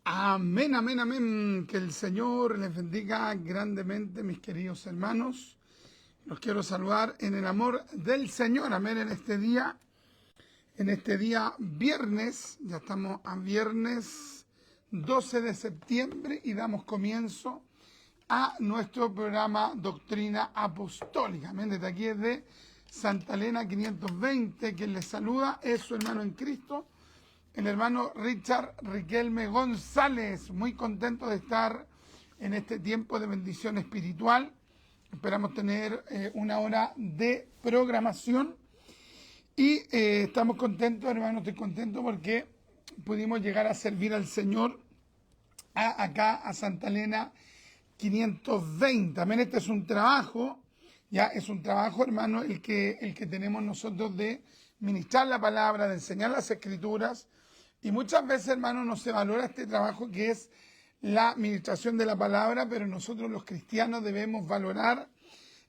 Amén, amén, amén. Que el Señor les bendiga grandemente, mis queridos hermanos. Los quiero saludar en el amor del Señor. Amén. En este día viernes, ya estamos a viernes 12 de septiembre y damos comienzo a nuestro programa Doctrina Apostólica. Amén. Desde aquí es de Santa Elena 520. Quien les saluda es su hermano en Cristo, el hermano Richard Riquelme González. Muy contento de estar en este tiempo de bendición espiritual. Esperamos tener una hora de programación y estamos contentos, hermano. Estoy contento porque pudimos llegar a servir al Señor acá a Santa Elena 520. También este es un trabajo, ya es un trabajo, hermano, el que tenemos nosotros de ministrar la palabra, de enseñar las escrituras. Y muchas veces, hermano, no se valora este trabajo que es la administración de la palabra, pero nosotros los cristianos debemos valorar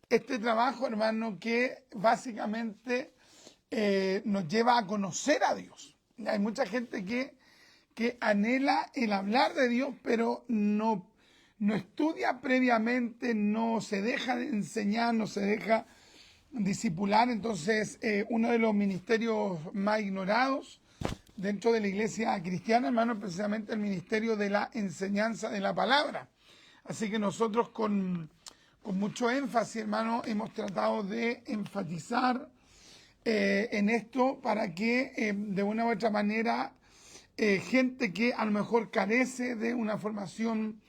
este trabajo, hermano, que básicamente nos lleva a conocer a Dios. Hay mucha gente que anhela el hablar de Dios, pero no estudia previamente, no se deja de enseñar, no se deja discipular. Entonces, uno de los ministerios más ignorados dentro de la iglesia cristiana, hermano, es precisamente el ministerio de la enseñanza de la palabra. Así que nosotros con mucho énfasis, hermano, hemos tratado de enfatizar en esto para que de una u otra manera gente que a lo mejor carece de una formación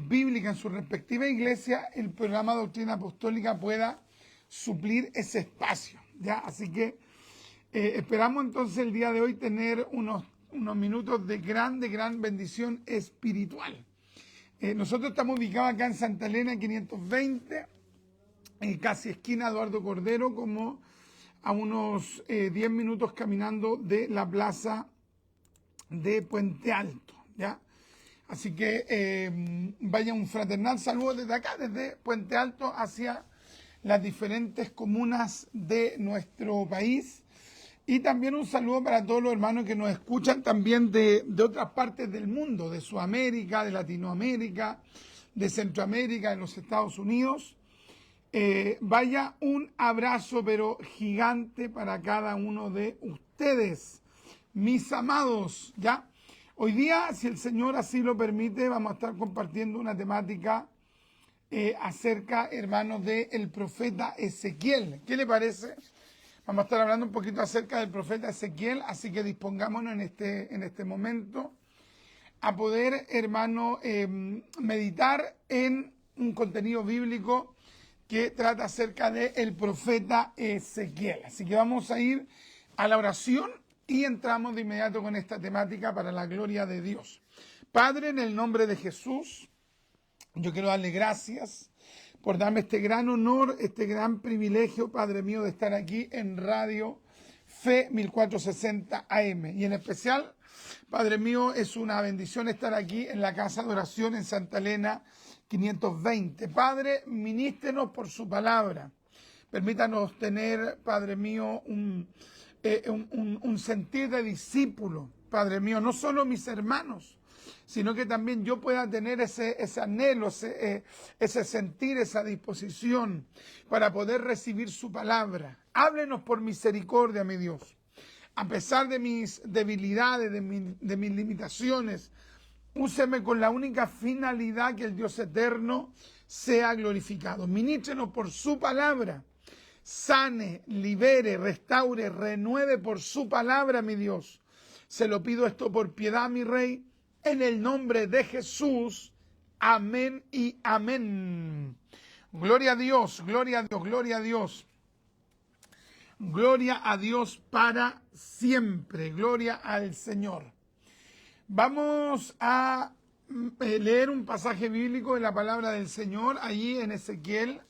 bíblica en su respectiva iglesia, el programa Doctrina Apostólica pueda suplir ese espacio, ¿ya? Así que esperamos entonces el día de hoy tener unos minutos de gran bendición espiritual. Nosotros estamos ubicados acá en Santa Elena 520, casi esquina Eduardo Cordero, como a unos 10 minutos caminando de la plaza de Puente Alto, ¿ya? Así que vaya un fraternal saludo desde acá, desde Puente Alto hacia las diferentes comunas de nuestro país. Y también un saludo para todos los hermanos que nos escuchan también de otras partes del mundo, de Sudamérica, de Latinoamérica, de Centroamérica, de los Estados Unidos. Vaya un abrazo, pero gigante para cada uno de ustedes, mis amados, ¿ya? Hoy día, si el Señor así lo permite, vamos a estar compartiendo una temática acerca, hermanos, del profeta Ezequiel. ¿Qué le parece? Vamos a estar hablando un poquito acerca del profeta Ezequiel, así que dispongámonos en este momento a poder, hermano, meditar en un contenido bíblico que trata acerca del profeta Ezequiel. Así que vamos a ir a la oración y entramos de inmediato con esta temática para la gloria de Dios. Padre, en el nombre de Jesús, yo quiero darle gracias por darme este gran honor, este gran privilegio, Padre mío, de estar aquí en Radio Fe 1460 AM. Y en especial, Padre mío, es una bendición estar aquí en la Casa de Oración en Santa Elena 520. Padre, ministrenos por su palabra. Permítanos tener, Padre mío, un sentir de discípulo, Padre mío, no solo mis hermanos, sino que también yo pueda tener ese anhelo, ese sentir, esa disposición para poder recibir su palabra. Háblenos por misericordia, mi Dios. A pesar de mis debilidades, de mis limitaciones, úseme con la única finalidad que el Dios eterno sea glorificado. Ministrenos por su palabra. Sane, libere, restaure, renueve por su palabra, mi Dios. Se lo pido esto por piedad, mi Rey, en el nombre de Jesús. Amén y amén. Gloria a Dios, gloria a Dios, gloria a Dios. Gloria a Dios para siempre. Gloria al Señor. Vamos a leer un pasaje bíblico de la palabra del Señor allí en Ezequiel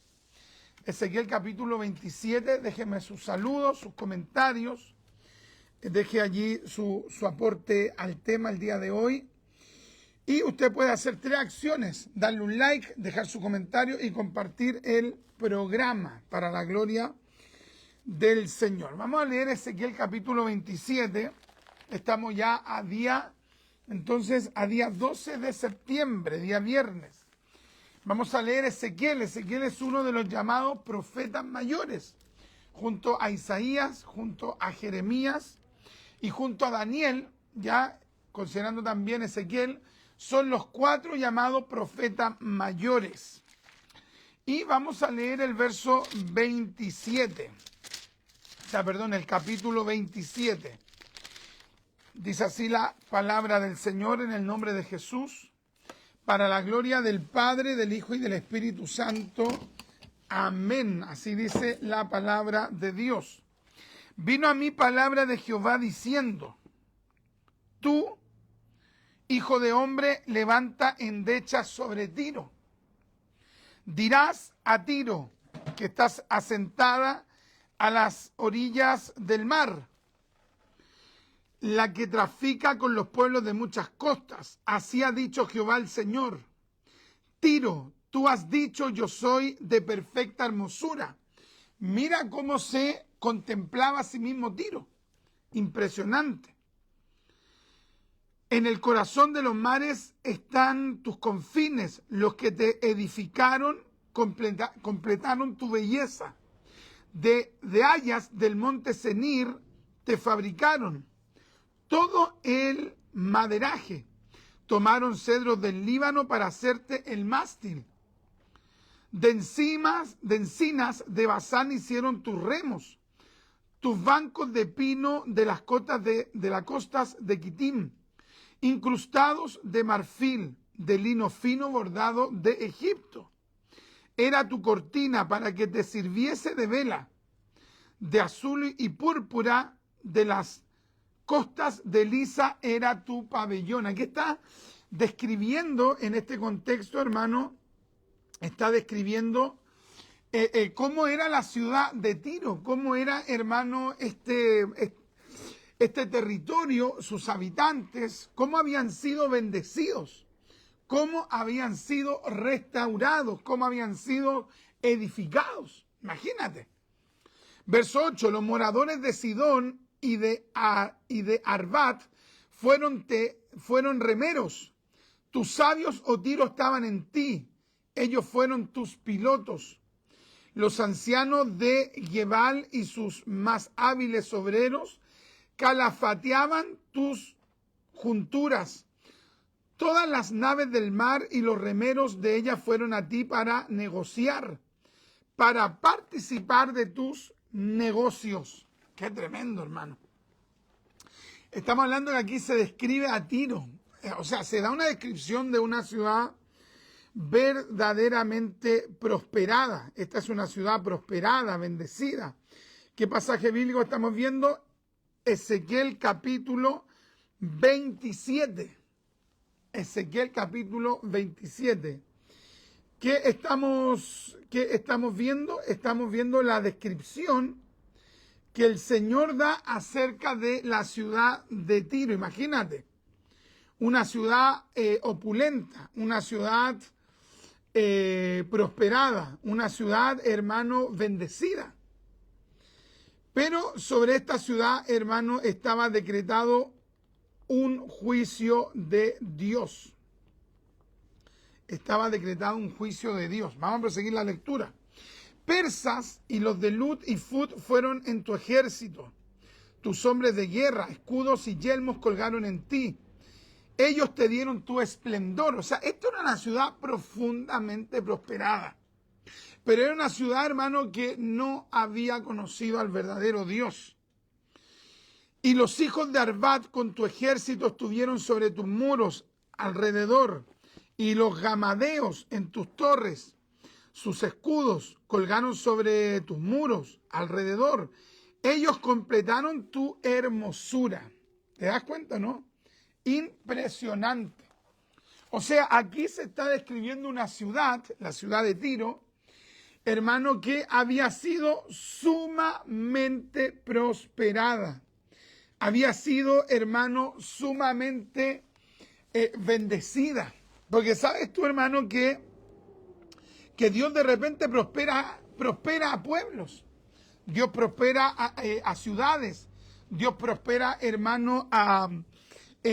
capítulo 27, déjeme sus saludos, sus comentarios, deje allí su aporte al tema el día de hoy. Y usted puede hacer 3 acciones: darle un like, dejar su comentario y compartir el programa para la gloria del Señor. Vamos a leer Ezequiel capítulo 27, estamos ya a día Entonces, a día 12 de septiembre, día viernes, vamos a leer Ezequiel. Ezequiel es uno de los llamados profetas mayores, junto a Isaías, junto a Jeremías y junto a Daniel, ya considerando también Ezequiel, son los 4 llamados profetas mayores. Y vamos a leer el verso 27, el capítulo 27. Dice así la palabra del Señor en el nombre de Jesús, para la gloria del Padre, del Hijo y del Espíritu Santo. Amén. Así dice la palabra de Dios. Vino a mí palabra de Jehová diciendo: tú, hijo de hombre, levanta endecha sobre Tiro. Dirás a Tiro, que estás asentada a las orillas del mar, la que trafica con los pueblos de muchas costas. Así ha dicho Jehová el Señor. Tiro, tú has dicho: yo soy de perfecta hermosura. Mira cómo se contemplaba a sí mismo Tiro. Impresionante. En el corazón de los mares están tus confines. Los que te edificaron completaron tu belleza. De hayas del monte Senir te fabricaron todo el maderaje. Tomaron cedros del Líbano para hacerte el mástil. De encinas de Basán hicieron tus remos. Tus bancos de pino de las costas de Quitim, incrustados de marfil, de lino fino bordado de Egipto. Era tu cortina para que te sirviese de vela. De azul y púrpura de las costas de Lisa era tu pabellón. Aquí está describiendo, en este contexto, hermano, está describiendo cómo era la ciudad de Tiro, cómo era, hermano, este territorio, sus habitantes, cómo habían sido bendecidos, cómo habían sido restaurados, cómo habían sido edificados. Imagínate. Verso 8, los moradores de Sidón y de Arbat fueron remeros. Tus sabios, oh Tiro, estaban en ti. Ellos fueron tus pilotos. Los ancianos de Gebal y sus más hábiles obreros calafateaban tus junturas. Todas las naves del mar y los remeros de ellas fueron a ti para negociar, para participar de tus negocios. Qué tremendo, hermano. Estamos hablando que aquí se describe a Tiro. O sea, se da una descripción de una ciudad verdaderamente prosperada. Esta es una ciudad prosperada, bendecida. ¿Qué pasaje bíblico estamos viendo? Ezequiel capítulo 27. Ezequiel capítulo 27. ¿Qué estamos viendo? Estamos viendo la descripción que el Señor da acerca de la ciudad de Tiro. Imagínate, una ciudad opulenta, una ciudad prosperada, una ciudad, hermano, bendecida. Pero sobre esta ciudad, hermano, estaba decretado un juicio de Dios. Estaba decretado un juicio de Dios. Vamos a proseguir la lectura. Persas y los de Lut y Fut fueron en tu ejército. Tus hombres de guerra, escudos y yelmos colgaron en ti. Ellos te dieron tu esplendor. O sea, esto era una ciudad profundamente prosperada. Pero era una ciudad, hermano, que no había conocido al verdadero Dios. Y los hijos de Arbat con tu ejército estuvieron sobre tus muros alrededor. Y los gamadeos en tus torres, sus escudos colgaron sobre tus muros alrededor. Ellos completaron tu hermosura. ¿Te das cuenta, no? Impresionante. O sea, aquí se está describiendo una ciudad, la ciudad de Tiro, hermano, que había sido sumamente prosperada. Había sido, hermano, sumamente bendecida. Porque sabes tú, hermano, que Dios de repente prospera a pueblos. Dios prospera a ciudades. Dios prospera, hermano, a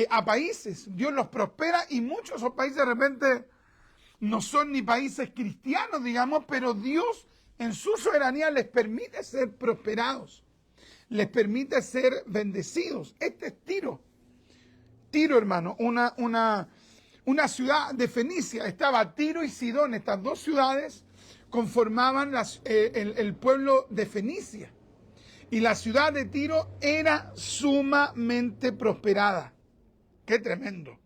a países. Dios los prospera y muchos de esos países de repente no son ni países cristianos, digamos, pero Dios en su soberanía les permite ser prosperados, les permite ser bendecidos. Este es Tiro. Tiro, hermano, una ciudad de Fenicia. Estaba Tiro y Sidón. Estas dos ciudades conformaban el pueblo de Fenicia. Y la ciudad de Tiro era sumamente prosperada. ¡Qué tremendo!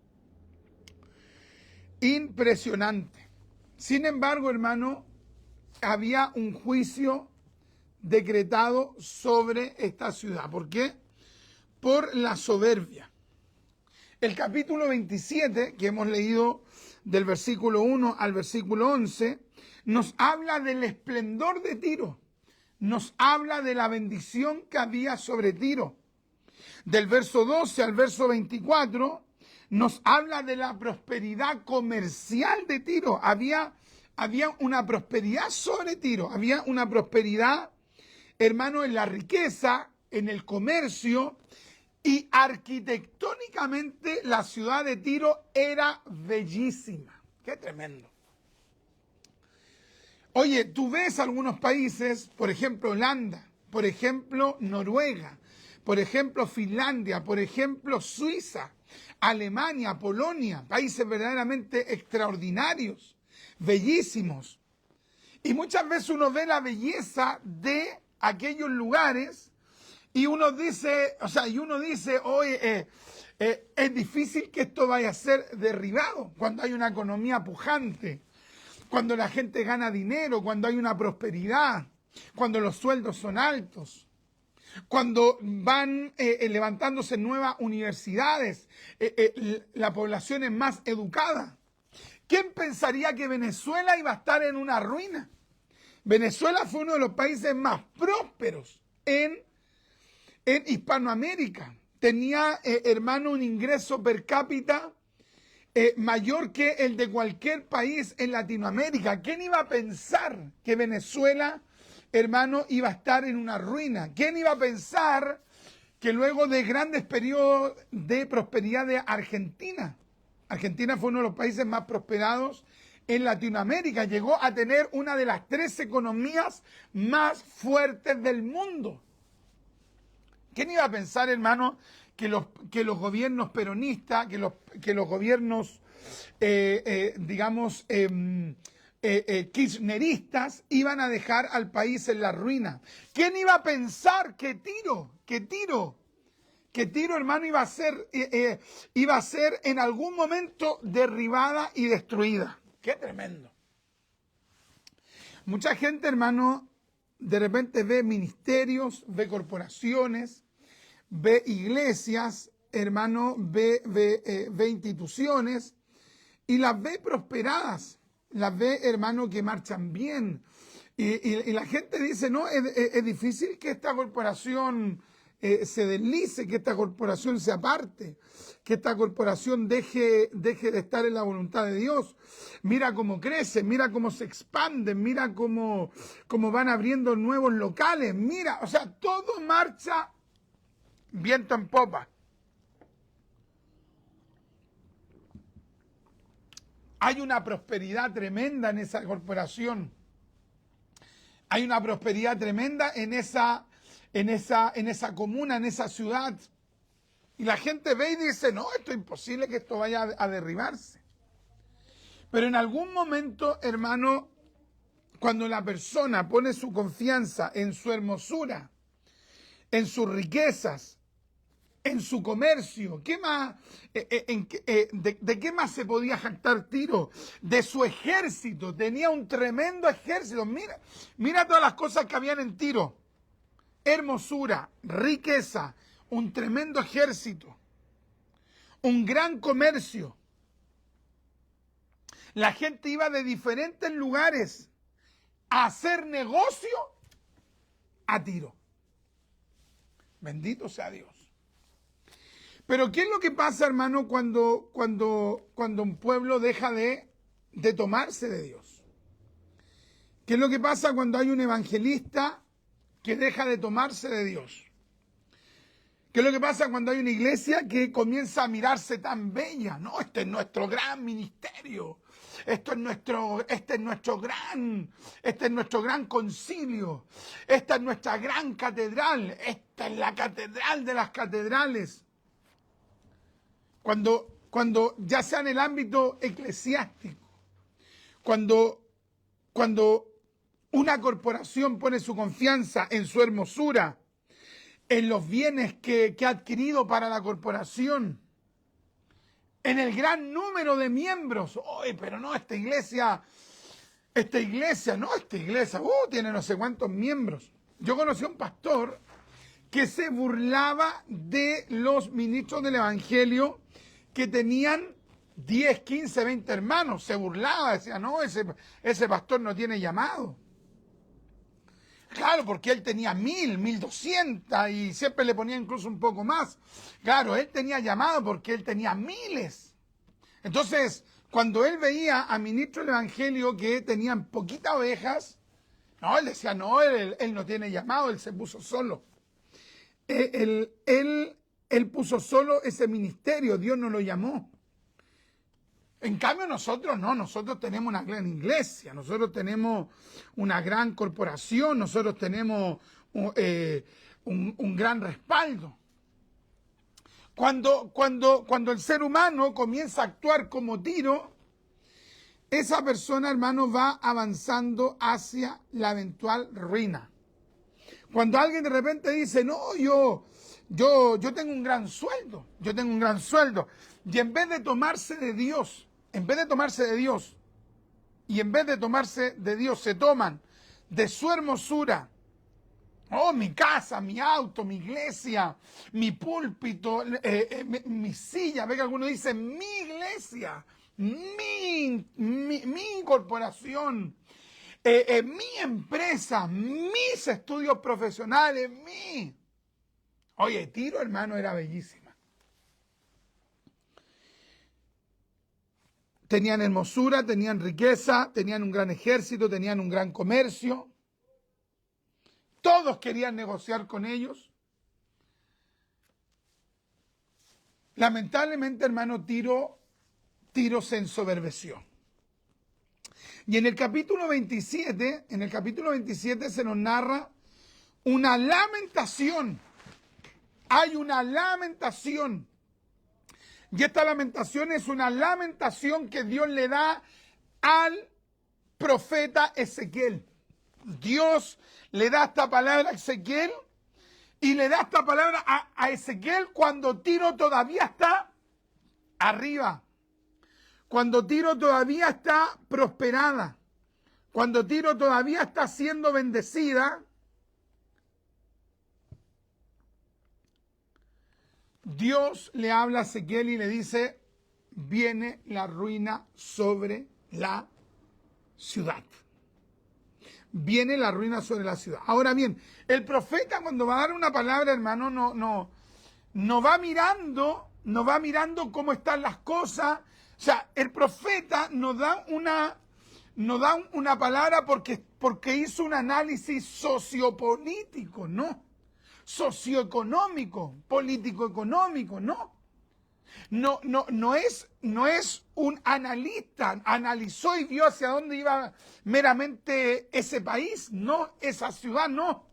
Impresionante. Sin embargo, hermano, había un juicio decretado sobre esta ciudad. ¿Por qué? Por la soberbia. El capítulo 27, que hemos leído del versículo 1 al versículo 11, nos habla del esplendor de Tiro. Nos habla de la bendición que había sobre Tiro. Del verso 12 al verso 24, nos habla de la prosperidad comercial de Tiro. Había una prosperidad sobre Tiro. Había una prosperidad, hermano, en la riqueza, en el comercio. Y arquitectónicamente la ciudad de Tiro era bellísima. ¡Qué tremendo! Oye, tú ves algunos países, por ejemplo Holanda, por ejemplo Noruega, por ejemplo Finlandia, por ejemplo Suiza, Alemania, Polonia, países verdaderamente extraordinarios, bellísimos. Y muchas veces uno ve la belleza de aquellos lugares y uno dice, oye, es difícil que esto vaya a ser derribado cuando hay una economía pujante, cuando la gente gana dinero, cuando hay una prosperidad, cuando los sueldos son altos, cuando van levantándose nuevas universidades, la población es más educada. ¿Quién pensaría que Venezuela iba a estar en una ruina? Venezuela fue uno de los países más prósperos en Hispanoamérica. Tenía, hermano, un ingreso per cápita mayor que el de cualquier país en Latinoamérica. ¿Quién iba a pensar que Venezuela, hermano, iba a estar en una ruina? ¿Quién iba a pensar que luego de grandes periodos de prosperidad de Argentina? Argentina fue uno de los países más prosperados en Latinoamérica. Llegó a tener una de las 3 economías más fuertes del mundo. ¿Quién iba a pensar, hermano, que los gobiernos peronistas, que los gobiernos, kirchneristas iban a dejar al país en la ruina? ¿Quién iba a pensar que Tiro, hermano, iba a ser en algún momento derribada y destruida? ¡Qué tremendo! Mucha gente, hermano, de repente ve ministerios, ve corporaciones, ve iglesias, hermano, ve instituciones y las ve prosperadas, las ve, hermano, que marchan bien. Y la gente dice, no, es difícil que esta corporación se deslice, que esta corporación se aparte, que esta corporación deje de estar en la voluntad de Dios. Mira cómo crece, mira cómo se expanden, mira cómo van abriendo nuevos locales, mira, o sea, todo marcha viento en popa. Hay una prosperidad tremenda en esa corporación. Hay una prosperidad tremenda en esa comuna, en esa ciudad. Y la gente ve y dice, no, esto es imposible que esto vaya a derribarse. Pero en algún momento, hermano, cuando la persona pone su confianza en su hermosura, en sus riquezas, en su comercio, ¿qué más, de qué más se podía jactar Tiro? De su ejército, tenía un tremendo ejército. Mira todas las cosas que habían en Tiro. Hermosura, riqueza, un tremendo ejército, un gran comercio. La gente iba de diferentes lugares a hacer negocio a Tiro. Bendito sea Dios. Pero ¿qué es lo que pasa, hermano, cuando un pueblo deja de tomarse de Dios? ¿Qué es lo que pasa cuando hay un evangelista que deja de tomarse de Dios? ¿Qué es lo que pasa cuando hay una iglesia que comienza a mirarse tan bella? No, este es nuestro gran ministerio. Este es nuestro gran concilio. Esta es nuestra gran catedral. Esta es la catedral de las catedrales. Cuando ya sea en el ámbito eclesiástico, cuando una corporación pone su confianza en su hermosura, en los bienes que ha adquirido para la corporación, en el gran número de miembros. Oye, pero no, esta iglesia tiene no sé cuántos miembros. Yo conocí a un pastor que se burlaba de los ministros del evangelio que tenían 10, 15, 20 hermanos. Se burlaba, decía, no, ese pastor no tiene llamado. Claro, porque él tenía 1000, 1200 y siempre le ponía incluso un poco más. Claro, él tenía llamado porque él tenía miles. Entonces, cuando él veía a ministros del evangelio que tenían poquitas ovejas, no, él decía, no, él no tiene llamado, él se puso solo. Él puso solo ese ministerio, Dios no lo llamó. En cambio nosotros no, nosotros tenemos una gran iglesia, nosotros tenemos una gran corporación, nosotros tenemos un gran respaldo. Cuando el ser humano comienza a actuar como Tiro, esa persona, hermano, va avanzando hacia la eventual ruina. Cuando alguien de repente dice, no, yo tengo un gran sueldo, y en vez de tomarse de Dios, y en vez de tomarse de Dios, se toman de su hermosura, oh, mi casa, mi auto, mi iglesia, mi púlpito, mi silla, ve que algunos dicen mi iglesia, mi corporación, mi empresa, mis estudios profesionales, Oye, Tiro, hermano, era bellísima. Tenían hermosura, tenían riqueza, tenían un gran ejército, tenían un gran comercio. Todos querían negociar con ellos. Lamentablemente, hermano, Tiro se ensoberbeció. Y en el capítulo 27 se nos narra una lamentación. Hay una lamentación. Y esta lamentación es una lamentación que Dios le da al profeta Ezequiel. Dios le da esta palabra a Ezequiel y le da esta palabra a Ezequiel cuando Tiro todavía está arriba, cuando Tiro todavía está prosperada, cuando Tiro todavía está siendo bendecida. Dios le habla a Ezequiel y le dice, viene la ruina sobre la ciudad. Viene la ruina sobre la ciudad. Ahora bien, el profeta cuando va a dar una palabra, hermano, no va mirando cómo están las cosas. O sea, el profeta nos da una palabra porque hizo un análisis sociopolítico, ¿no? Socioeconómico, político-económico, ¿no? No es un analista, analizó y vio hacia dónde iba meramente ese país, no, esa ciudad, no.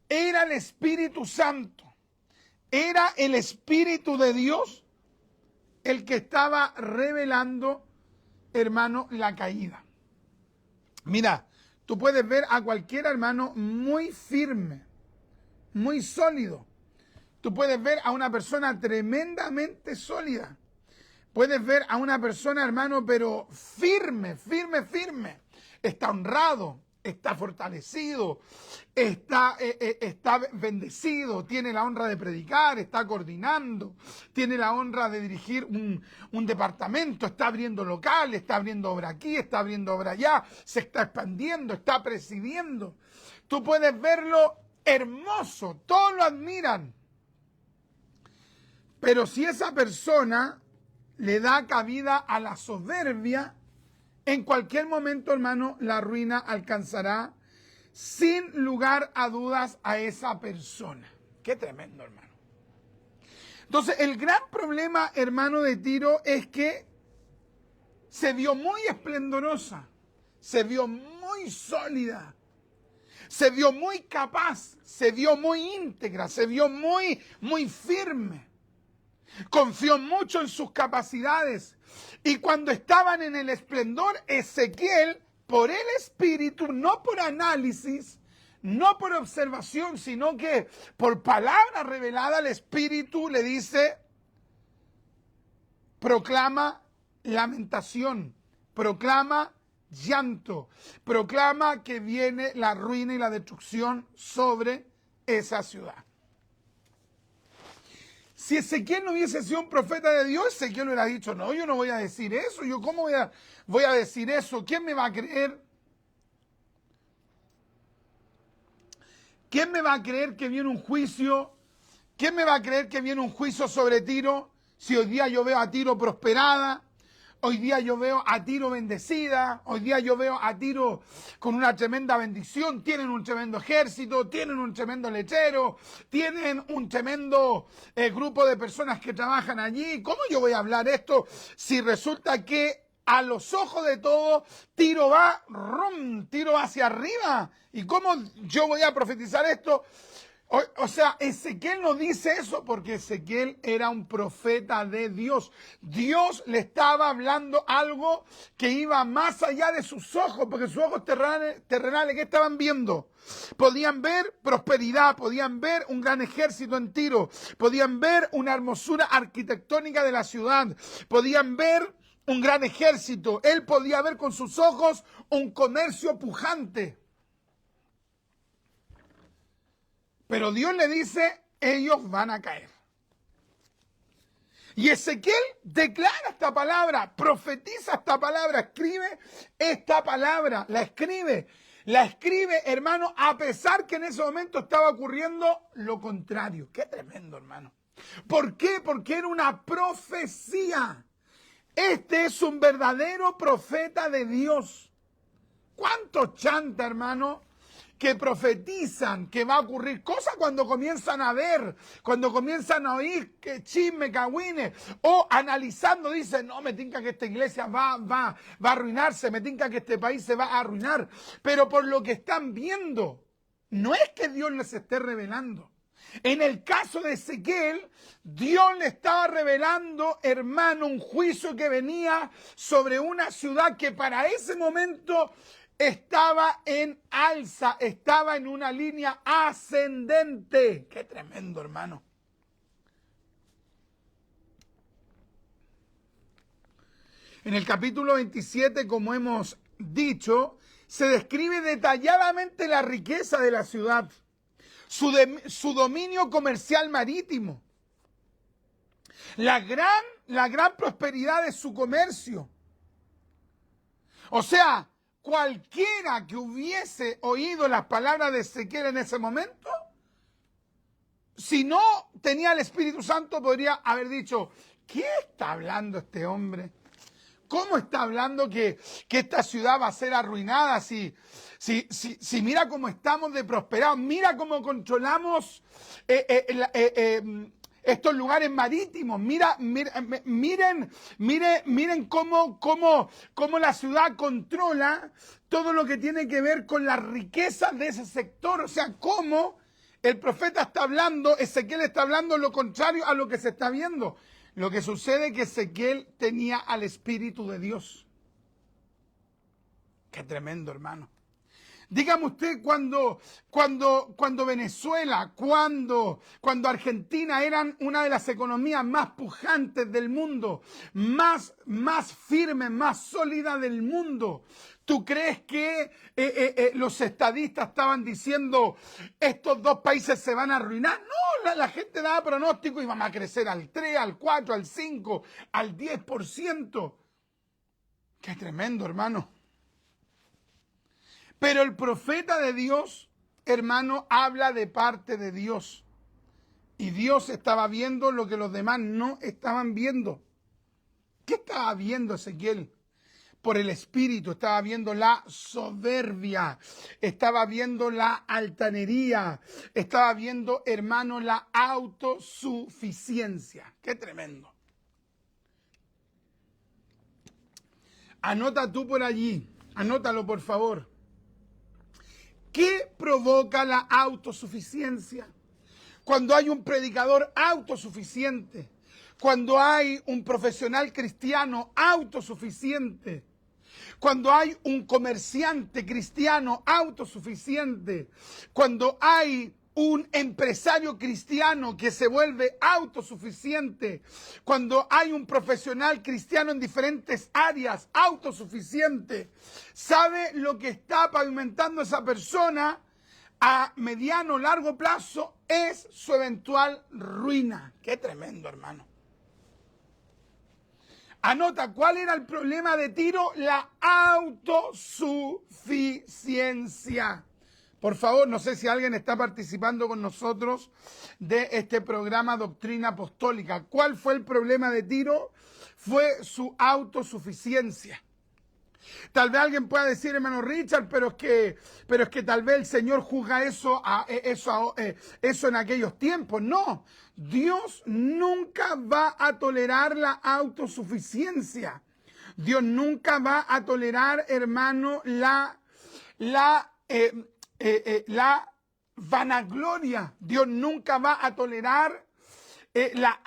Era el Espíritu Santo, era el Espíritu de Dios el que estaba revelando, hermano, la caída. Mira, tú puedes ver a cualquier hermano muy firme, muy sólido. Tú puedes ver a una persona tremendamente sólida. Puedes ver a una persona, hermano, pero firme. Está honrado, está fortalecido, está bendecido, tiene la honra de predicar, está coordinando, tiene la honra de dirigir un departamento, está abriendo local, está abriendo obra aquí, está abriendo obra allá, se está expandiendo, está presidiendo. Tú puedes verlo hermoso, todos lo admiran. Pero si esa persona le da cabida a la soberbia, en cualquier momento, hermano, la ruina alcanzará sin lugar a dudas a esa persona. Qué tremendo, hermano. Entonces, el gran problema, hermano, de Tiro es que se vio muy esplendorosa, se vio muy sólida, se vio muy capaz, se vio muy íntegra, se vio muy firme. Confió mucho en sus capacidades. Y cuando estaban en el esplendor, Ezequiel, por el Espíritu, no por análisis, no por observación, sino que por palabra revelada, el Espíritu le dice: proclama lamentación, proclama llanto, proclama que viene la ruina y la destrucción sobre esa ciudad. Si Ezequiel no hubiese sido un profeta de Dios, Ezequiel hubiera dicho: no, yo no voy a decir eso. ¿Yo cómo voy a decir eso? ¿Quién me va a creer? ¿Quién me va a creer que viene un juicio? ¿Quién me va a creer que viene un juicio sobre Tiro? Si hoy día yo veo a Tiro prosperada, hoy día yo veo a Tiro bendecida, hoy día yo veo a Tiro con una tremenda bendición, tienen un tremendo ejército, tienen un tremendo lechero, tienen un tremendo grupo de personas que trabajan allí. ¿Cómo yo voy a hablar esto si resulta que a los ojos de todos Tiro va hacia arriba? ¿Y cómo yo voy a profetizar esto? O sea, Ezequiel no dice eso porque Ezequiel era un profeta de Dios. Dios le estaba hablando algo que iba más allá de sus ojos, porque sus ojos terrenales, ¿qué estaban viendo? Podían ver prosperidad, podían ver un gran ejército en Tiro, podían ver una hermosura arquitectónica de la ciudad, podían ver un gran ejército. Él podía ver con sus ojos un comercio pujante. Pero Dios le dice: ellos van a caer. Y Ezequiel declara esta palabra, profetiza esta palabra, escribe esta palabra, la escribe, hermano, a pesar que en ese momento estaba ocurriendo lo contrario. Qué tremendo, hermano. ¿Por qué? Porque era una profecía. Este es un verdadero profeta de Dios. ¿Cuántos chanta, hermano, que profetizan que va a ocurrir cosas cuando comienzan a ver, cuando comienzan a oír que chisme, cagüines, o analizando dicen: no, me tinca que esta iglesia va a arruinarse, me tinca que este país se va a arruinar? Pero por lo que están viendo, no es que Dios les esté revelando. En el caso de Ezequiel, Dios le estaba revelando, hermano, un juicio que venía sobre una ciudad que para ese momento estaba en alza, estaba en una línea ascendente. Qué tremendo, hermano. En el capítulo 27, como hemos dicho, se describe detalladamente la riqueza de la ciudad, su dominio comercial marítimo, la gran prosperidad de su comercio. O sea, cualquiera que hubiese oído las palabras de Ezequiel en ese momento, si no tenía el Espíritu Santo, podría haber dicho: ¿qué está hablando este hombre? ¿Cómo está hablando que esta ciudad va a ser arruinada? Si mira cómo estamos de prosperados, mira cómo controlamos estos lugares marítimos, miren cómo la ciudad controla todo lo que tiene que ver con las riquezas de ese sector. O sea, cómo el profeta está hablando, Ezequiel está hablando lo contrario a lo que se está viendo. Lo que sucede es que Ezequiel tenía al Espíritu de Dios. Qué tremendo, hermano. Dígame usted, cuando Venezuela, cuando Argentina eran una de las economías más pujantes del mundo, más firmes, más sólidas del mundo, ¿tú crees que los estadistas estaban diciendo: estos dos países se van a arruinar? No, la gente daba pronóstico y iban a crecer al 3, al 4, al 5, al 10%. Qué tremendo, hermano. Pero el profeta de Dios, hermano, habla de parte de Dios. Y Dios estaba viendo lo que los demás no estaban viendo. ¿Qué estaba viendo Ezequiel? por el espíritu, estaba viendo la soberbia, estaba viendo la altanería, estaba viendo, hermano, la autosuficiencia. ¡Qué tremendo! Anota tú por allí, anótalo por favor. ¿Qué provoca la autosuficiencia? Cuando hay un predicador autosuficiente, cuando hay un profesional cristiano autosuficiente, cuando hay un comerciante cristiano autosuficiente, cuando hay un empresario cristiano que se vuelve autosuficiente, cuando hay un profesional cristiano en diferentes áreas autosuficiente, ¿sabe lo que está pavimentando esa persona a mediano o largo plazo? Es su eventual ruina. ¡Qué tremendo, hermano! Anota, ¿cuál era el problema de Tiro? La autosuficiencia. Por favor, no sé si alguien está participando con nosotros de este programa Doctrina Apostólica. ¿Cuál fue el problema de Tiro? Fue su autosuficiencia. Tal vez alguien pueda decir, hermano Richard, pero es que tal vez el Señor juzga eso en aquellos tiempos. No, Dios nunca va a tolerar la autosuficiencia. Dios nunca va a tolerar, hermano, la vanagloria. Dios nunca va a tolerar la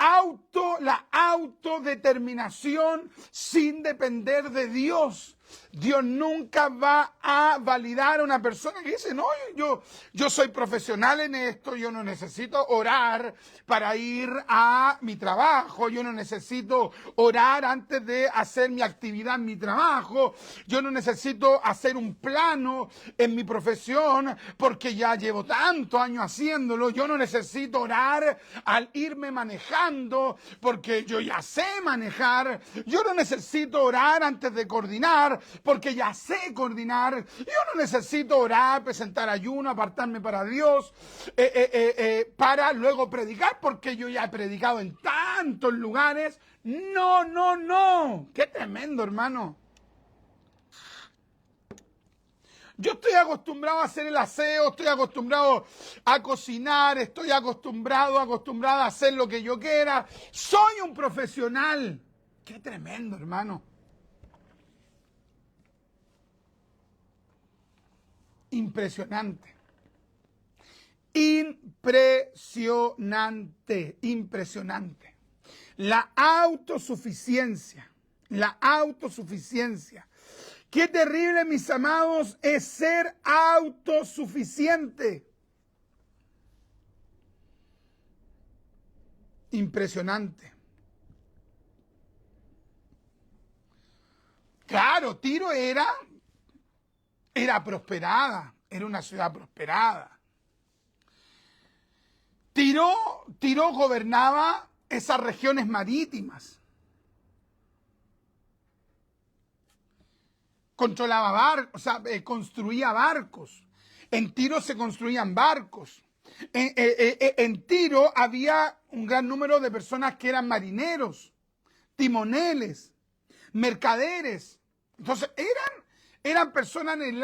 autodeterminación sin depender de Dios. Dios nunca va a validar a una persona que dice, no, yo soy profesional en esto, yo no necesito orar para ir a mi trabajo, yo no necesito orar antes de hacer mi actividad en mi trabajo, yo no necesito hacer un plano en mi profesión porque ya llevo tantos años haciéndolo, yo no necesito orar al irme manejando porque yo ya sé manejar, yo no necesito orar antes de coordinar porque ya sé coordinar, yo no necesito orar, presentar ayuno, apartarme para Dios, para luego predicar porque yo ya he predicado en tantos lugares. No, qué tremendo, hermano. Yo estoy acostumbrado a hacer el aseo, estoy acostumbrado a cocinar, estoy acostumbrada a hacer lo que yo quiera. Soy un profesional. Qué tremendo, hermano. Impresionante. Impresionante. La autosuficiencia. Qué terrible, mis amados, es ser autosuficiente. Impresionante. Claro, Tiro era prosperada, era una ciudad prosperada. Tiro gobernaba esas regiones marítimas. Controlaba barcos, construía barcos. En Tiro se construían barcos. En Tiro había un gran número de personas que eran marineros, timoneles, mercaderes. Entonces eran personas en el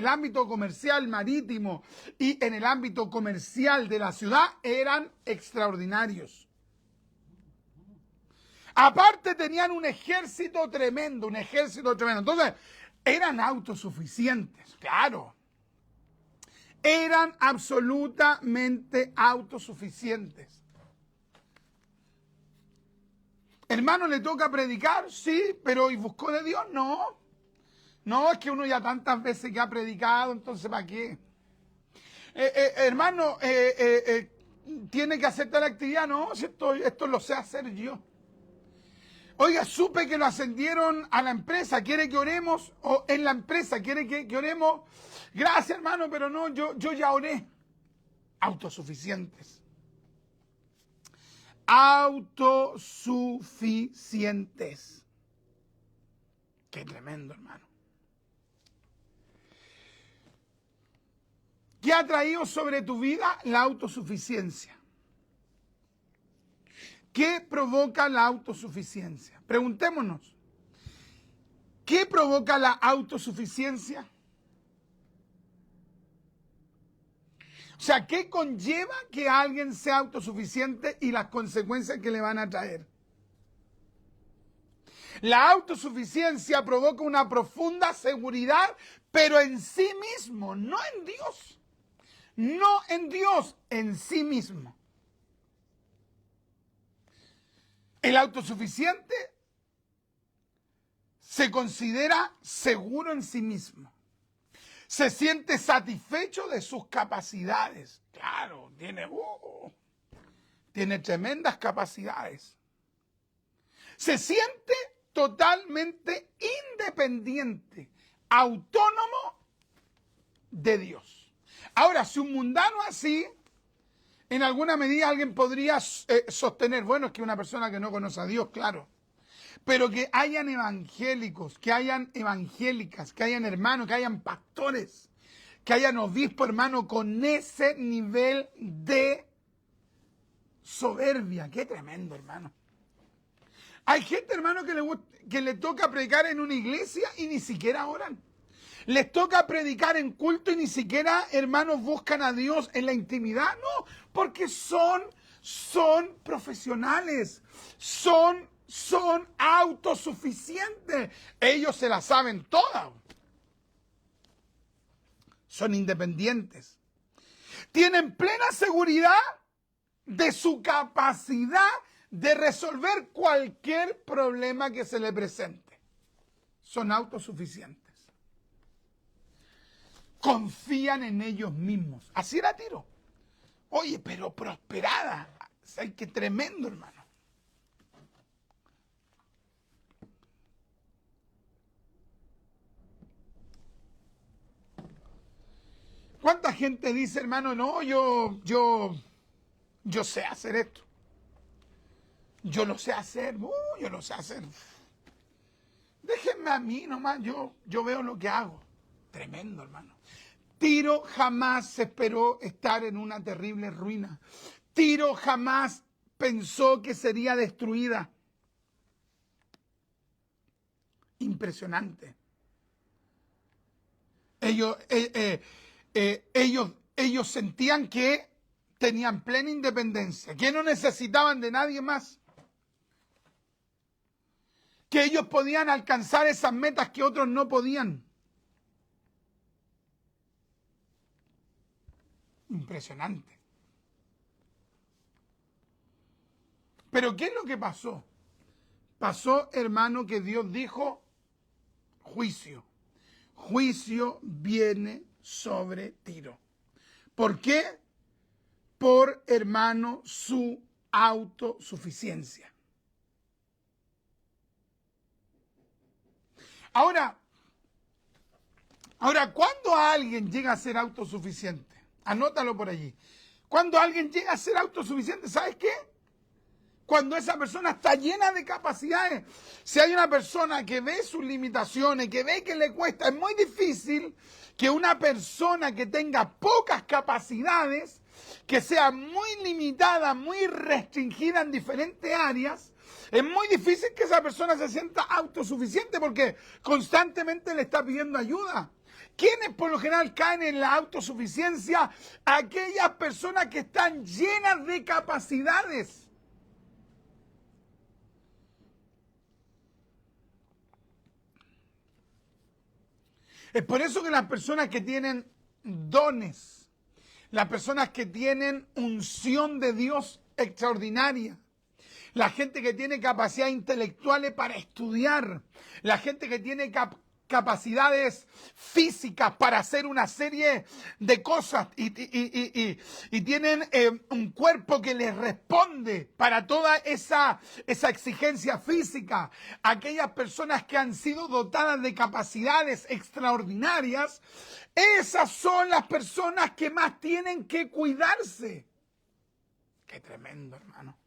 ámbito comercial marítimo y en el ámbito comercial de la ciudad, eran extraordinarios. Aparte tenían un ejército tremendo. Entonces, eran autosuficientes, claro. Eran absolutamente autosuficientes. Hermano, ¿le toca predicar? Sí, pero ¿y buscó de Dios? No. No, es que uno ya tantas veces que ha predicado, entonces ¿para qué? Hermano, ¿tiene que hacer tal actividad? No, si esto lo sé hacer yo. Oiga, supe que lo ascendieron a la empresa, ¿quiere que oremos? O en la empresa, ¿quiere que oremos? Gracias, hermano, pero no, yo ya oré. Autosuficientes. Autosuficientes. Qué tremendo, hermano. ¿Qué ha traído sobre tu vida la autosuficiencia? ¿Qué provoca la autosuficiencia? Preguntémonos. ¿Qué provoca la autosuficiencia? O sea, ¿qué conlleva que alguien sea autosuficiente y las consecuencias que le van a traer? La autosuficiencia provoca una profunda seguridad, pero en sí mismo, no en Dios. No en Dios, en sí mismo. El autosuficiente se considera seguro en sí mismo. Se siente satisfecho de sus capacidades. Claro, tiene tremendas capacidades. Se siente totalmente independiente, autónomo de Dios. Ahora, si un mundano así, en alguna medida alguien podría sostener, bueno, es que una persona que no conoce a Dios, claro, pero que hayan evangélicos, que hayan evangélicas, que hayan hermanos, que hayan pastores, que hayan obispos, hermano, con ese nivel de soberbia. Qué tremendo, hermano. Hay gente, hermano, que le toca predicar en una iglesia y ni siquiera oran. Les toca predicar en culto y ni siquiera, hermanos, buscan a Dios en la intimidad. No, porque son profesionales, son autosuficientes. Ellos se la saben todas. Son independientes. Tienen plena seguridad de su capacidad de resolver cualquier problema que se le presente. Son autosuficientes. Confían en ellos mismos. Así era Tiro. Oye, pero prosperada. ¡Ay, qué tremendo, hermano! ¿Cuánta gente dice, hermano, no, yo sé hacer esto? Yo lo sé hacer, yo lo sé hacer. Déjenme a mí nomás, yo veo lo que hago. Tremendo, hermano. Tiro jamás se esperó estar en una terrible ruina. Tiro jamás pensó que sería destruida. Impresionante. Ellos sentían que tenían plena independencia, que no necesitaban de nadie más, que ellos podían alcanzar esas metas que otros no podían. Impresionante. Pero ¿qué es lo que pasó? Pasó, hermano, que Dios dijo, juicio. Juicio viene sobre Tiro. ¿Por qué? Por, hermano, su autosuficiencia. Ahora, ¿cuándo alguien llega a ser autosuficiente? Anótalo por allí. Cuando alguien llega a ser autosuficiente, ¿sabes qué? Cuando esa persona está llena de capacidades. Si hay una persona que ve sus limitaciones, que ve que le cuesta, es muy difícil que una persona que tenga pocas capacidades, que sea muy limitada, muy restringida en diferentes áreas, es muy difícil que esa persona se sienta autosuficiente porque constantemente le está pidiendo ayuda. ¿Quiénes por lo general caen en la autosuficiencia? Aquellas personas que están llenas de capacidades. Es por eso que las personas que tienen dones, las personas que tienen unción de Dios extraordinaria, la gente que tiene capacidades intelectuales para estudiar, la gente que tiene capacidades físicas para hacer una serie de cosas y tienen un cuerpo que les responde para toda esa exigencia física. Aquellas personas que han sido dotadas de capacidades extraordinarias, esas son las personas que más tienen que cuidarse. Qué tremendo, hermano.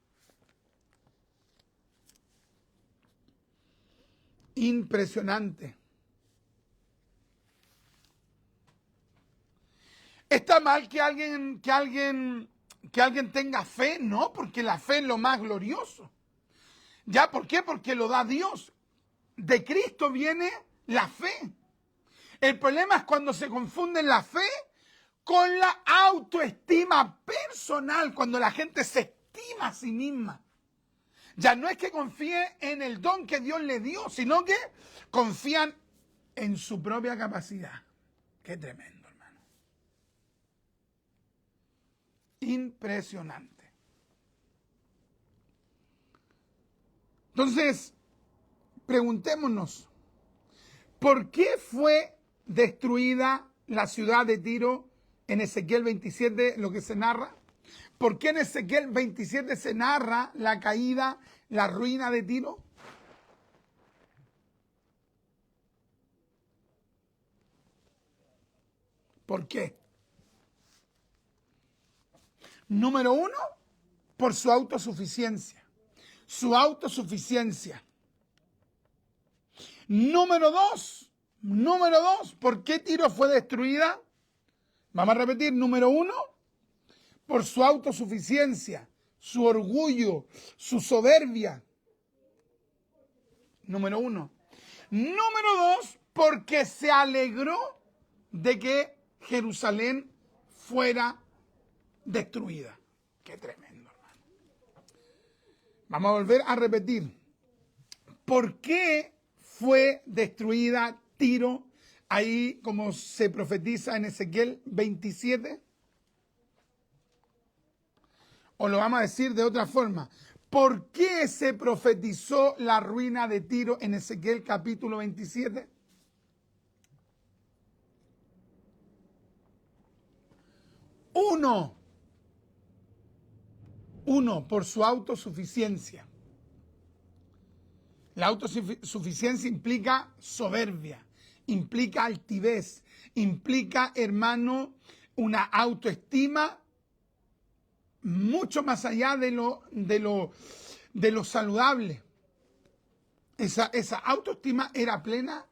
Impresionante. ¿Está mal que alguien tenga fe? No, porque la fe es lo más glorioso. ¿Ya? ¿Por qué? Porque lo da Dios. De Cristo viene la fe. El problema es cuando se confunden la fe con la autoestima personal, cuando la gente se estima a sí misma. Ya no es que confíe en el don que Dios le dio, sino que confían en su propia capacidad. Qué tremendo, hermano. Impresionante. Entonces, preguntémonos, ¿por qué fue destruida la ciudad de Tiro en Ezequiel 27, lo que se narra? ¿Por qué en Ezequiel 27 se narra la caída, la ruina de Tiro? ¿Por qué? Número uno, por su autosuficiencia. Su autosuficiencia. Número dos, ¿por qué Tiro fue destruida? Vamos a repetir, número uno, por su autosuficiencia, su orgullo, su soberbia. Número uno. Número dos, porque se alegró de que Jerusalén fuera destruida. Qué tremendo, hermano. Vamos a volver a repetir. ¿Por qué fue destruida Tiro ahí como se profetiza en Ezequiel 27? O lo vamos a decir de otra forma. ¿Por qué se profetizó la ruina de Tiro en Ezequiel capítulo 27? Uno, por su autosuficiencia. La autosuficiencia implica soberbia, implica altivez, implica, hermano, una autoestima mucho más allá de lo saludable. Esa autoestima era plena,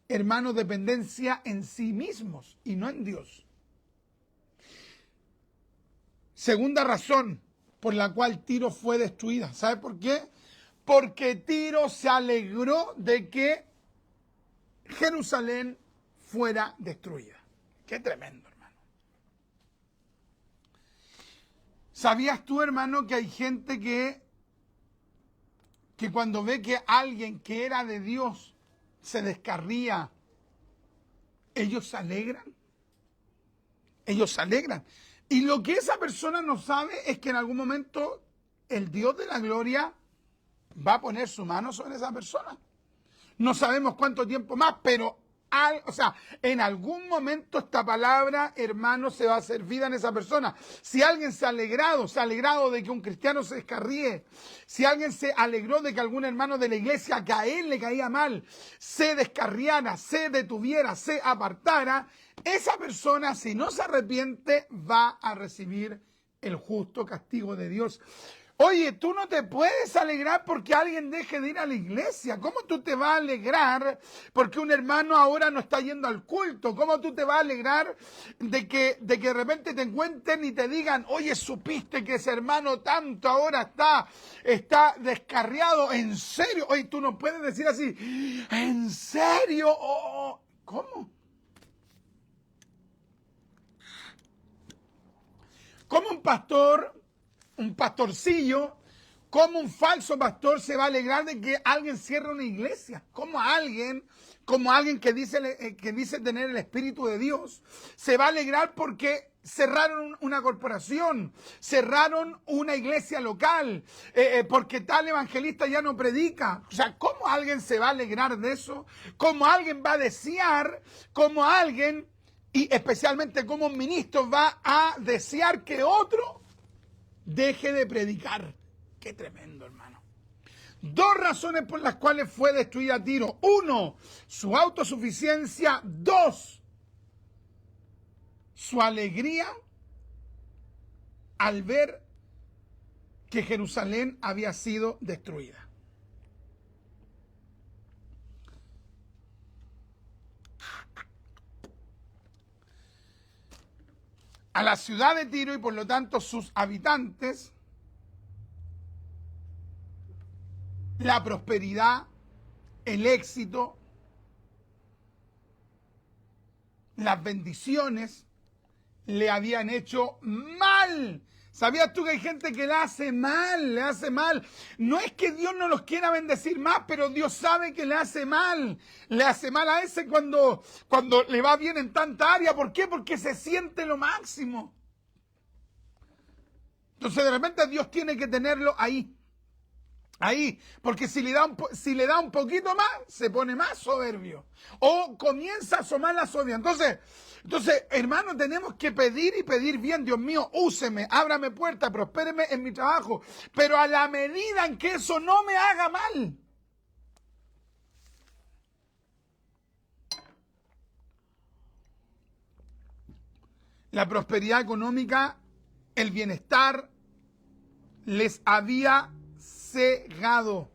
hermano, dependencia en sí mismos y no en Dios. Segunda razón por la cual Tiro fue destruida. ¿Sabe por qué? Porque Tiro se alegró de que Jerusalén fuera destruida. Qué tremendo, hermano. ¿Sabías tú, hermano, que hay gente que cuando ve que alguien que era de Dios se descarría, ellos se alegran? Ellos se alegran. Y lo que esa persona no sabe es que en algún momento el Dios de la gloria va a poner su mano sobre esa persona. No sabemos cuánto tiempo más, pero en algún momento esta palabra, hermano, se va a hacer vida en esa persona. Si alguien se ha alegrado de que un cristiano se descarríe, si alguien se alegró de que algún hermano de la iglesia que a él le caía mal, se descarriara, se detuviera, se apartara, esa persona, si no se arrepiente, va a recibir el justo castigo de Dios. Oye, tú no te puedes alegrar porque alguien deje de ir a la iglesia. ¿Cómo tú te vas a alegrar porque un hermano ahora no está yendo al culto? ¿Cómo tú te vas a alegrar de que de repente te encuentren y te digan, oye, supiste que ese hermano tanto ahora está descarriado? ¿En serio? Oye, tú no puedes decir así, ¿en serio? ¿Cómo? ¿Cómo un pastorcillo, como un falso pastor se va a alegrar de que alguien cierre una iglesia? Como alguien que dice tener el Espíritu de Dios, se va a alegrar porque cerraron una corporación, cerraron una iglesia local, porque tal evangelista ya no predica? O sea, ¿cómo alguien se va a alegrar de eso? ¿Cómo alguien va a desear? ¿Cómo alguien, y especialmente como un ministro, va a desear que otro deje de predicar? Qué tremendo, hermano. Dos razones por las cuales fue destruida Tiro. Uno, su autosuficiencia. Dos, su alegría al ver que Jerusalén había sido destruida. A la ciudad de Tiro y por lo tanto sus habitantes, la prosperidad, el éxito, las bendiciones le habían hecho mal. ¿Sabías tú que hay gente que le hace mal, le hace mal? No es que Dios no los quiera bendecir más, pero Dios sabe que le hace mal. Le hace mal a ese cuando le va bien en tanta área. ¿Por qué? Porque se siente lo máximo. Entonces de repente Dios tiene que tenerlo ahí. Ahí, porque si le da un poquito más, se pone más soberbio. O comienza a asomar la soberbia. Entonces, hermano, tenemos que pedir y pedir bien. Dios mío, úseme, ábrame puertas, prospéreme en mi trabajo. Pero a la medida en que eso no me haga mal. La prosperidad económica, el bienestar, les había cegado.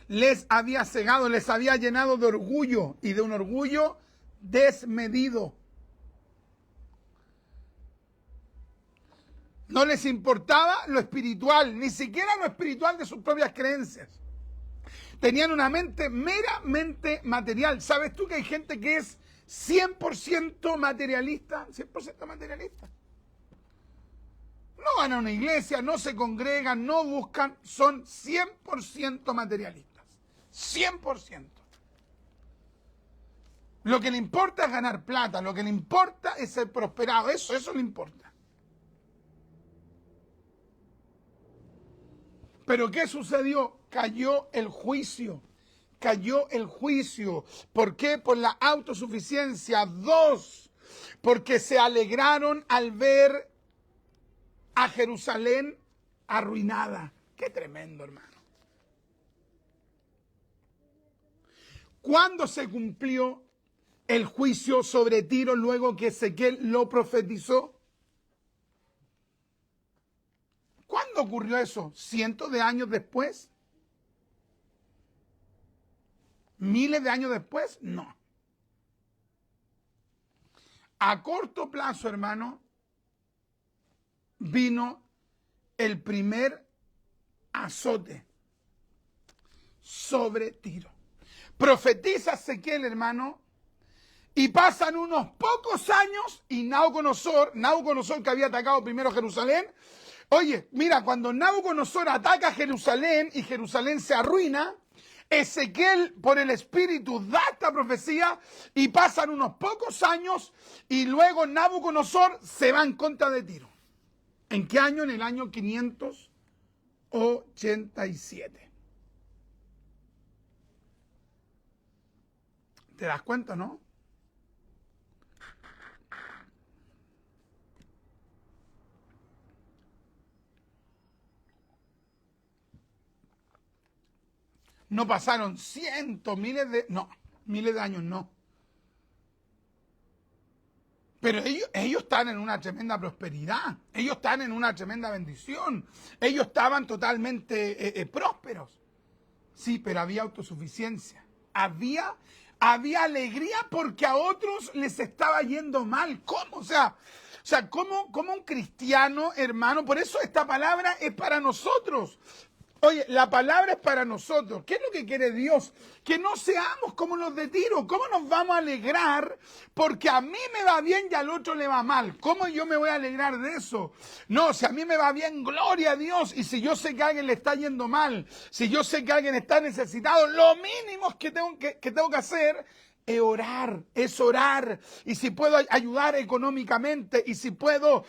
Les había cegado, les había llenado de orgullo y de un orgullo desmedido. No les importaba lo espiritual, ni siquiera lo espiritual de sus propias creencias. Tenían una mente meramente material. ¿Sabes tú que hay gente que es 100% materialista? 100% materialista. No van a una iglesia, no se congregan, no buscan, son 100% materialistas. 100%. Lo que le importa es ganar plata, lo que le importa es ser prosperado, eso le importa. Pero ¿qué sucedió? Cayó el juicio. Cayó el juicio. ¿Por qué? Por la autosuficiencia. 2, porque se alegraron al ver a Jerusalén arruinada. Qué tremendo, hermano. ¿Cuándo se cumplió el juicio sobre Tiro luego que Ezequiel lo profetizó? ¿Cuándo ocurrió eso? ¿Cientos de años después? ¿Miles de años después? No. A corto plazo, hermano, vino el primer azote sobre Tiro. Profetiza Ezequiel, hermano, y pasan unos pocos años y Nabucodonosor que había atacado primero Jerusalén, oye, mira, cuando Nabucodonosor ataca a Jerusalén y Jerusalén se arruina, Ezequiel por el Espíritu da esta profecía y pasan unos pocos años y luego Nabucodonosor se va en contra de Tiro. ¿En qué año? En el año 587. ¿Te das cuenta, no? No pasaron miles de años, no. Pero ellos están en una tremenda prosperidad, ellos están en una tremenda bendición, ellos estaban totalmente prósperos. Sí, pero había autosuficiencia, había alegría porque a otros les estaba yendo mal. ¿Cómo? O sea, ¿cómo un cristiano, hermano? Por eso esta palabra es para nosotros. Oye, la palabra es para nosotros. ¿Qué es lo que quiere Dios? Que no seamos como los de Tiro. ¿Cómo nos vamos a alegrar? Porque a mí me va bien y al otro le va mal. ¿Cómo yo me voy a alegrar de eso? No, si a mí me va bien, gloria a Dios. Y si yo sé que a alguien le está yendo mal, si yo sé que alguien está necesitado, lo mínimo que tengo que hacer es orar, y si puedo ayudar económicamente, y si puedo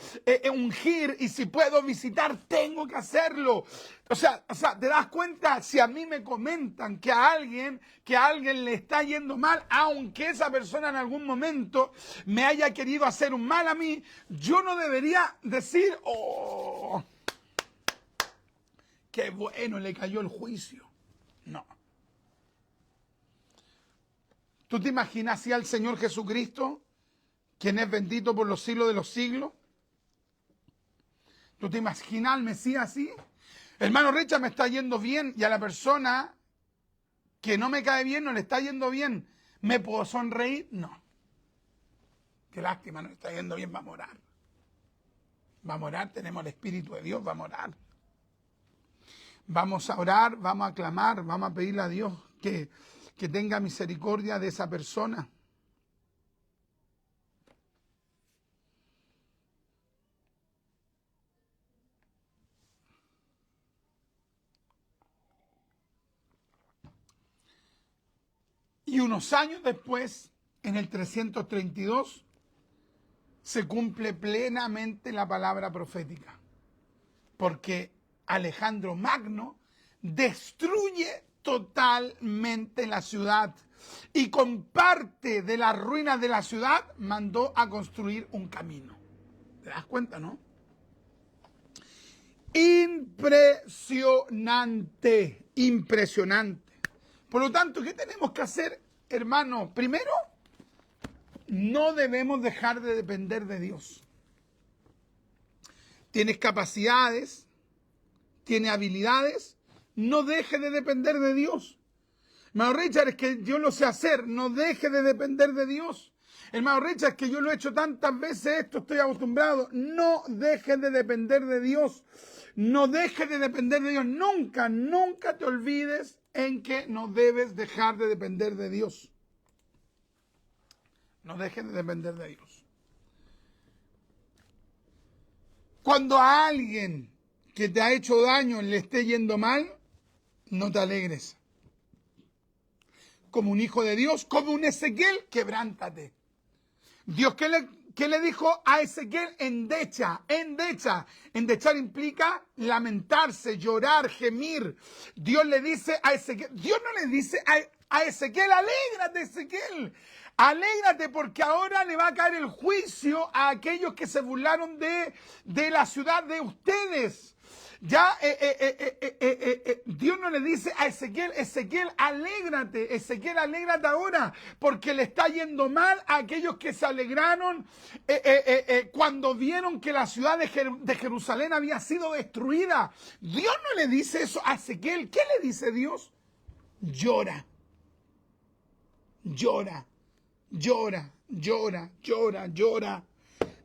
ungir, y si puedo visitar, tengo que hacerlo. O sea, ¿te das cuenta? Si a mí me comentan que a alguien le está yendo mal, aunque esa persona en algún momento me haya querido hacer un mal a mí, yo no debería decir, oh, qué bueno, le cayó el juicio. No. ¿Tú te imaginas si al Señor Jesucristo, quien es bendito por los siglos de los siglos? ¿Tú te imaginas al Mesías así? Hermano Richard, me está yendo bien y a la persona que no me cae bien no le está yendo bien. ¿Me puedo sonreír? No. Qué lástima, no está yendo bien, vamos a orar. Vamos a orar, tenemos el Espíritu de Dios, vamos a orar. Vamos a orar, vamos a clamar, vamos a pedirle a Dios que tenga misericordia de esa persona. Y unos años después, en el 332, se cumple plenamente la palabra profética. Porque Alejandro Magno destruye totalmente la ciudad y con parte de las ruinas de la ciudad mandó a construir un camino. ¿Te das cuenta, no? Impresionante, impresionante. Por lo tanto, ¿qué tenemos que hacer, hermano? Primero, no debemos dejar de depender de Dios. Tienes capacidades, tienes habilidades, no deje de depender de Dios. Hermano Richard, es que yo lo sé hacer, no deje de depender de Dios. Hermano Richard, es que yo lo he hecho tantas veces esto, estoy acostumbrado. No deje de depender de Dios. No deje de depender de Dios. Nunca, nunca te olvides en que no debes dejar de depender de Dios. No dejes de depender de Dios. Cuando a alguien que te ha hecho daño le esté yendo mal, no te alegres. Como un hijo de Dios, como un Ezequiel, quebrántate. Dios, ¿qué le dijo a Ezequiel? Endecha, endecha. Endechar implica lamentarse, llorar, gemir. Dios le dice a Ezequiel, Dios no le dice a Ezequiel, alégrate, Ezequiel. Alégrate porque ahora le va a caer el juicio a aquellos que se burlaron de la ciudad de ustedes. Ya Dios no le dice a Ezequiel, Ezequiel, alégrate ahora, porque le está yendo mal a aquellos que se alegraron cuando vieron que la ciudad de Jerusalén había sido destruida. Dios no le dice eso a Ezequiel. ¿Qué le dice Dios? Llora, llora, llora, llora, llora, llora.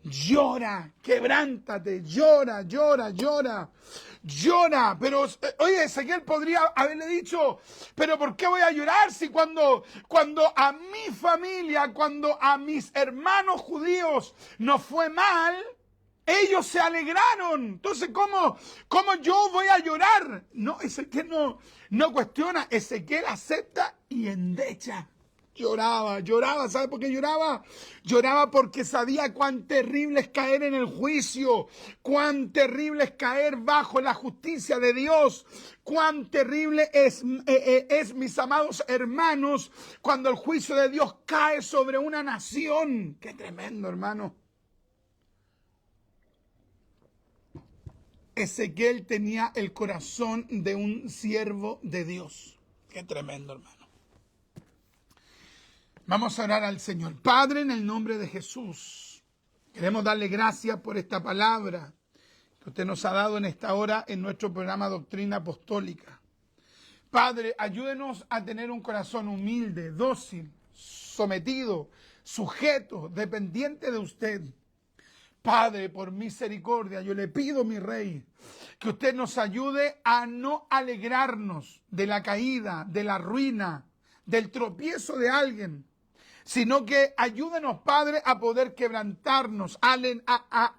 Llora, quebrántate, llora, llora, llora, llora. Pero, oye, Ezequiel podría haberle dicho, pero ¿por qué voy a llorar si cuando a mi familia, cuando a mis hermanos judíos nos fue mal, ellos se alegraron? Entonces, ¿cómo yo voy a llorar? No, Ezequiel no cuestiona, Ezequiel acepta y endecha. Lloraba, ¿sabe por qué lloraba? Lloraba porque sabía cuán terrible es caer en el juicio, cuán terrible es caer bajo la justicia de Dios, cuán terrible es, mis amados hermanos, cuando el juicio de Dios cae sobre una nación. ¡Qué tremendo, hermano! Ezequiel tenía el corazón de un siervo de Dios. ¡Qué tremendo, hermano! Vamos a orar al Señor. Padre, en el nombre de Jesús, queremos darle gracias por esta palabra que usted nos ha dado en esta hora en nuestro programa Doctrina Apostólica. Padre, ayúdenos a tener un corazón humilde, dócil, sometido, sujeto, dependiente de usted. Padre, por misericordia, yo le pido, mi Rey, que usted nos ayude a no alegrarnos de la caída, de la ruina, del tropiezo de alguien, sino que ayúdenos, Padre, a poder quebrantarnos, a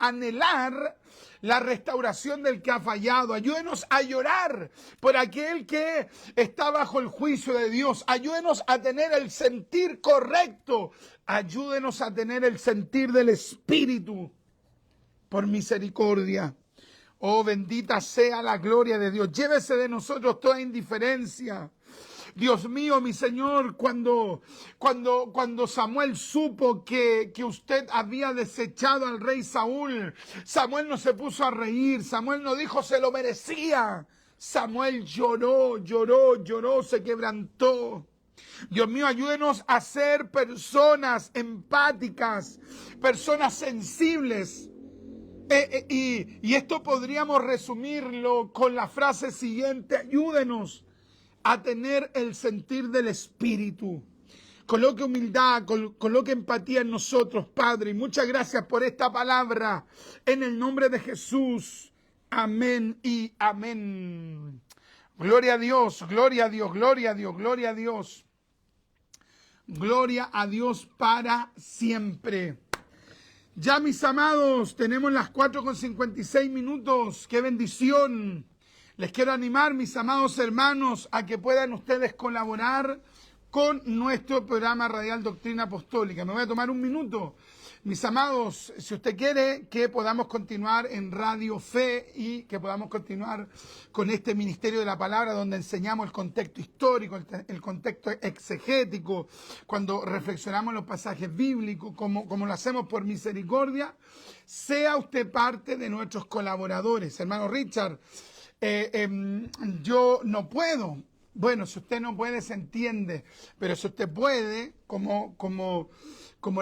anhelar la restauración del que ha fallado. Ayúdenos a llorar por aquel que está bajo el juicio de Dios. Ayúdenos a tener el sentir correcto. Ayúdenos a tener el sentir del Espíritu, por misericordia. Oh, bendita sea la gloria de Dios. Llévese de nosotros toda indiferencia. Dios mío, mi Señor, cuando Samuel supo que usted había desechado al rey Saúl, Samuel no se puso a reír, Samuel no dijo se lo merecía. Samuel lloró, se quebrantó. Dios mío, ayúdenos a ser personas empáticas, personas sensibles. Y esto podríamos resumirlo con la frase siguiente: ayúdenos a tener el sentir del Espíritu. Coloque humildad, coloque empatía en nosotros, Padre. Y muchas gracias por esta palabra. En el nombre de Jesús. Amén y amén. Gloria a Dios, gloria a Dios, gloria a Dios, gloria a Dios. Gloria a Dios para siempre. Ya, mis amados, tenemos las 4:56. ¡Qué bendición! Les quiero animar, mis amados hermanos, a que puedan ustedes colaborar con nuestro programa radial Doctrina Apostólica. Me voy a tomar un minuto. Mis amados, si usted quiere que podamos continuar en Radio Fe y que podamos continuar con este ministerio de la palabra donde enseñamos el contexto histórico, el contexto exegético, cuando reflexionamos los pasajes bíblicos, como lo hacemos por misericordia, sea usted parte de nuestros colaboradores. Hermano Richard, yo no puedo. Bueno, si usted no puede, se entiende, pero si usted puede, como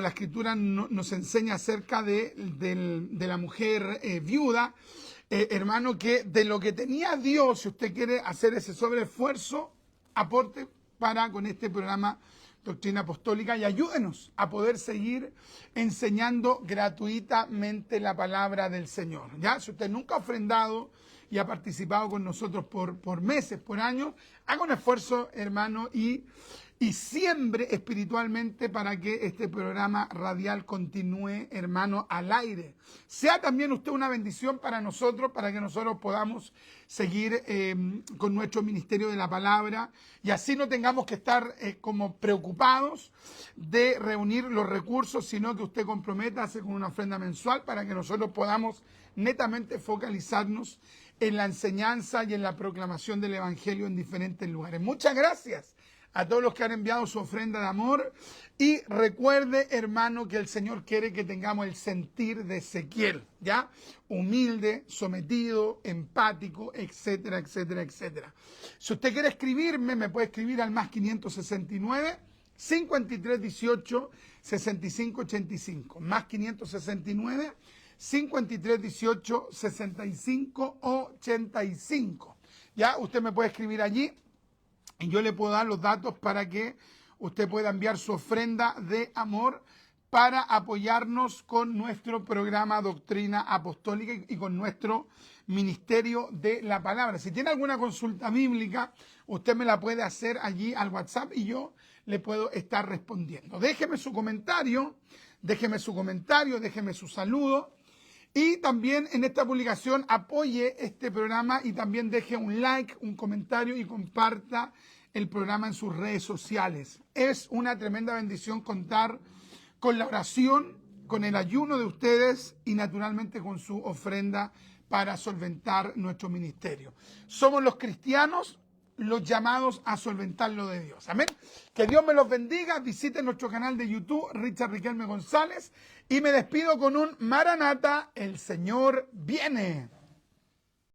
la Escritura nos enseña acerca de la mujer viuda, hermano, que de lo que tenía Dios, si usted quiere hacer ese sobreesfuerzo, aporte con este programa Doctrina Apostólica y ayúdenos a poder seguir enseñando gratuitamente la palabra del Señor. ¿Ya? Si usted nunca ha ofrendado y ha participado con nosotros por meses, por años, haga un esfuerzo, hermano, y siembre espiritualmente para que este programa radial continúe, hermano, al aire. Sea también usted una bendición para nosotros, para que nosotros podamos seguir con nuestro ministerio de la palabra y así no tengamos que estar como preocupados de reunir los recursos, sino que usted comprométase con una ofrenda mensual para que nosotros podamos netamente focalizarnos en la enseñanza y en la proclamación del Evangelio en diferentes lugares. Muchas gracias a todos los que han enviado su ofrenda de amor y recuerde, hermano, que el Señor quiere que tengamos el sentir de Ezequiel, ¿ya? Humilde, sometido, empático, etcétera, etcétera, etcétera. Si usted quiere escribirme, me puede escribir al más 569 5318 6585, más 569 5318 6585. Ya, usted me puede escribir allí y yo le puedo dar los datos para que usted pueda enviar su ofrenda de amor para apoyarnos con nuestro programa Doctrina Apostólica y con nuestro ministerio de la palabra. Si tiene alguna consulta bíblica, usted me la puede hacer allí al WhatsApp y yo le puedo estar respondiendo. Déjeme su comentario, déjeme su saludo. Y también en esta publicación apoye este programa y también deje un like, un comentario y comparta el programa en sus redes sociales. Es una tremenda bendición contar con la oración, con el ayuno de ustedes y naturalmente con su ofrenda para solventar nuestro ministerio. Somos los cristianos los llamados a solventar lo de Dios. Amén. Que Dios me los bendiga. Visiten nuestro canal de YouTube, Richard Riquelme González. Y me despido con un Maranata, el Señor viene.